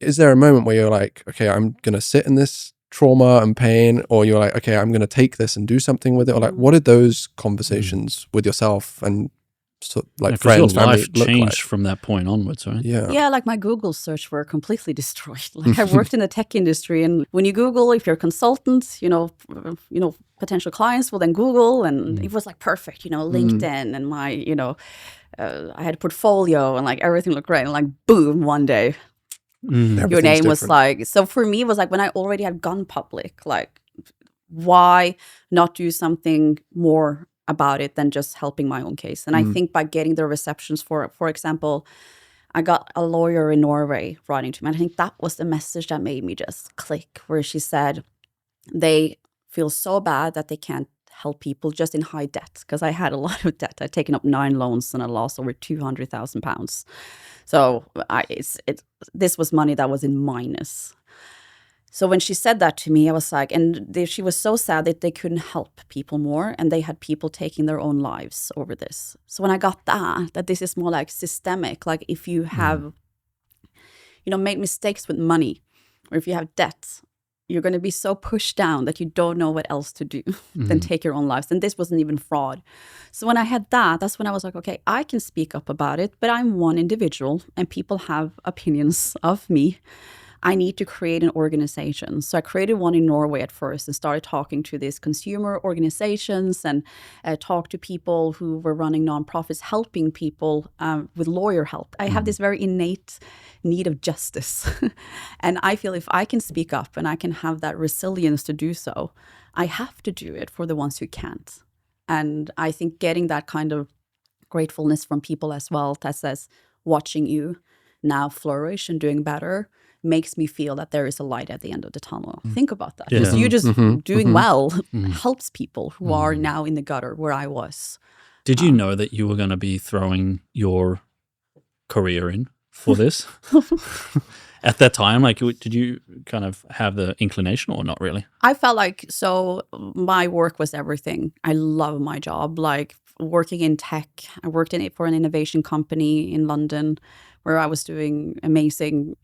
is there a moment where you're like, okay, I'm going to sit in this trauma and pain, or you're like, okay, I'm going to take this and do something with it? Or like, what did those conversations with yourself and like friends, your family life look changed like? from that point onwards, right? Yeah, like my Google search were completely destroyed. Like I worked in the tech industry, and when you Google, if you're a consultant, potential clients will then Google, and it was like perfect, LinkedIn and my, I had a portfolio and like everything looked great, and like boom, one day your name was like, so for me it was like when I already had gone public, like why not do something more about it than just helping my own case? And I think by getting the receptions for example, I got a lawyer in Norway writing to me. And I think that was the message that made me just click, where she said they feel so bad that they can't help people just in high debt, because I had a lot of debt. I'd taken up 9 loans and I lost over £200,000. So this was money that was in minus. So when she said that to me, I was like, she was so sad that they couldn't help people more, and they had people taking their own lives over this. So when I got that this is more like systemic, like if you have, made mistakes with money, or if you have debt, you're going to be so pushed down that you don't know what else to do than take your own lives. And this wasn't even fraud. So when I had that's when I was like, okay, I can speak up about it, but I'm one individual and people have opinions of me. I need to create an organization. So I created one in Norway at first and started talking to these consumer organizations and talk to people who were running nonprofits, helping people with lawyer help. I have this very innate need of justice. And I feel if I can speak up and I can have that resilience to do so, I have to do it for the ones who can't. And I think getting that kind of gratefulness from people as well that says, watching you now flourish and doing better makes me feel that there is a light at the end of the tunnel. Think about that. Just you just doing well helps people who are now in the gutter where I was. Did you know that you were going to be throwing your career in for this? At that time, like, did you kind of have the inclination or not really? I felt like, so my work was everything. I love my job. Like working in tech, I worked for an innovation company in London where I was doing amazing,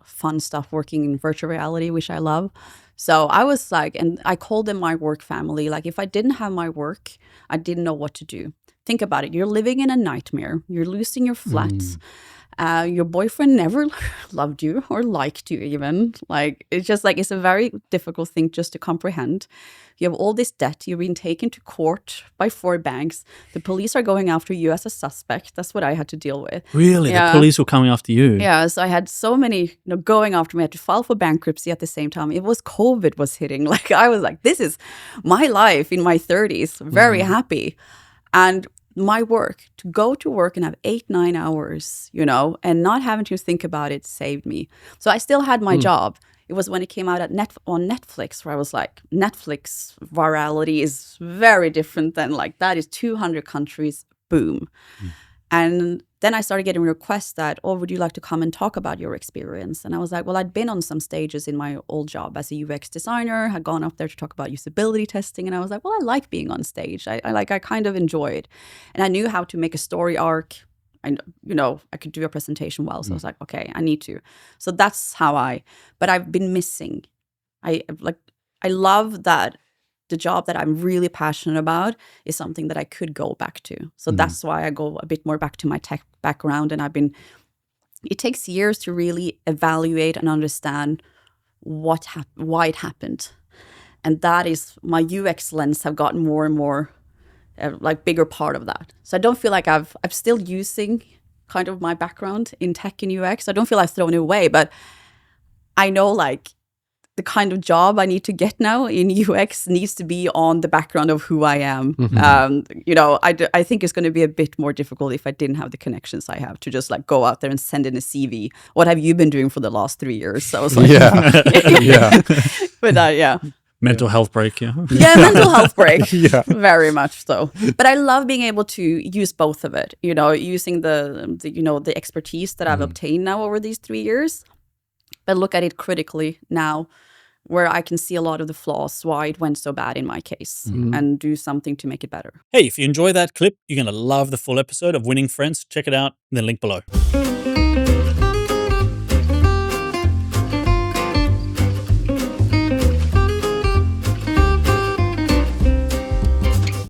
fun stuff, working in virtual reality, which I love. So I was like, and I called them my work family. Like if I didn't have my work, I didn't know what to do. Think about it. You're living in a nightmare. You're losing your flat. Your boyfriend never loved you or liked you even. Like, it's just like, it's a very difficult thing just to comprehend. You have all this debt. You've been taken to court by 4 banks. The police are going after you as a suspect. That's what I had to deal with. Really? Yeah. The police were coming after you? Yeah. So I had so many, going after me. I had to file for bankruptcy at the same time. It was COVID was hitting. Like, I was like, this is my life in my 30s. Very happy. And my work, to go to work and have 8-9 hours, and not having to think about it saved me. So I still had my job. It was when it came out on Netflix where I was like, Netflix virality is very different than like, that is 200 countries, boom. And then I started getting requests that, would you like to come and talk about your experience? And I was like, well, I'd been on some stages in my old job as a UX designer, had gone up there to talk about usability testing. And I was like, well, I like being on stage. I kind of enjoyed. And I knew how to make a story arc. I could do a presentation well. So I was like, okay, I need to. So that's but I've been missing. I love that the job that I'm really passionate about is something that I could go back to. So that's why I go a bit more back to my tech background. And it takes years to really evaluate and understand why it happened. And that is, my UX lens have gotten more and more bigger part of that. So I don't feel like I'm still using kind of my background in tech and UX. I don't feel I've thrown it away, but I know like the kind of job I need to get now in UX needs to be on the background of who I am. I think it's going to be a bit more difficult if I didn't have the connections I have to just like go out there and send in a CV. What have you been doing for the last 3 years? So I was like, But mental health break, mental health break, very much so. But I love being able to use both of it, using the expertise that I've obtained now over these 3 years, but look at it critically now, where I can see a lot of the flaws, why it went so bad in my case, and do something to make it better. Hey, if you enjoy that clip, you're going to love the full episode of Winning Friends. Check it out in the link below.